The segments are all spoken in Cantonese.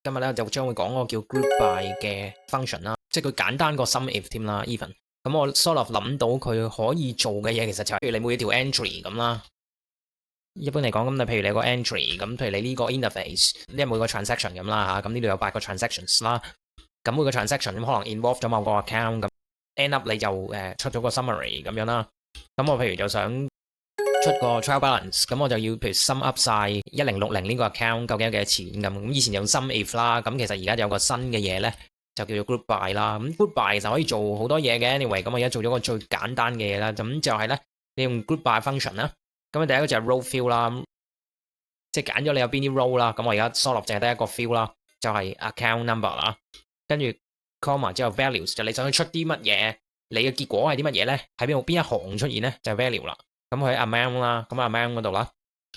今日咧就將會講個叫 group by 嘅 function 啦，即係佢簡單過 sum if 添啦 even。咁我 sort of 諗到佢可以做嘅嘢，其實就係譬如你每一條 entry 咁啦。一般嚟講，咁你譬如你個 entry，咁譬如你呢個 interface，呢係每個 transaction 咁啦嚇，咁呢度有8個 transactions 啦。咁每個 transaction 咁可能 involve 咗某個 account，咁 end up 你就出咗個 summary 咁樣啦。咁我譬如就想出個 trial balance，咁我就要譬如 sum up 晒1060呢個 account 究竟有幾多錢咁。咁以前用 sum if 啦，咁其實而家有個新嘅嘢咧，就叫做 group by 啦。咁 group by 其實可以做好多嘢嘅。anyway，咁我而家做咗個最簡單嘅嘢啦。咁就係咧，你用 group by function 啦。咁第一個就係 row fill 啦，即係揀咗你有邊啲 row 啦。咁我而家 sort 淨係得一個 fill 啦，就係 account number 啦。跟住 comma 之後 values 就你想出啲乜嘢，你嘅結果係啲乜嘢咧？喺邊一行出現咧？就係 value 啦。咁佢 amount 啦，咁 amount 嗰度啦。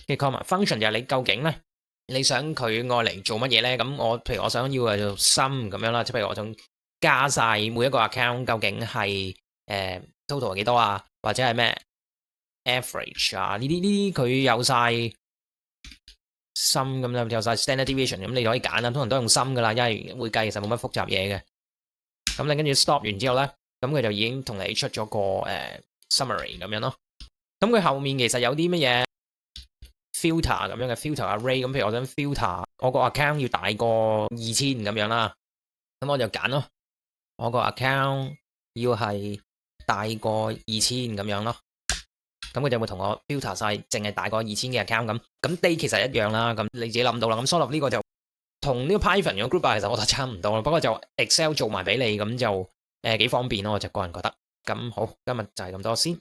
跟住 comma function 就係你究竟咧，你想佢愛嚟做乜嘢咧？咁我譬如我想要係做 sum 咁樣啦，即係譬如我想加晒每一個 account 究竟係total 係幾多啊，或者係咩？average 啊，呢啲佢有晒 sum 咁樣，有晒 standard deviation， 咁你可以揀啦，通常都用 sum 噶啦，因為會計其實冇乜複雜嘢嘅。咁你跟住 stop 完之後咧，咁佢就已經同你出咗個summary 咁樣咯。咁佢後面其實有啲乜嘢 filter 咁樣嘅 filter array，咁譬如我想 filter 我個 account 要大過2000咁樣啦，咁我就揀咯，我個 account 要係大過2000咁樣咯。咁佢就會同我 filter 晒，淨係大過2000嘅 account 咁。咁 day 其實一樣啦，咁你自己諗到啦。咁 sort of 呢個就同呢個 Python 嘅 group by 其實我覺得差唔多啦，不過就 Excel 做埋俾你，咁就幾方便咯。我就個人覺得。咁好，今日就係咁多先。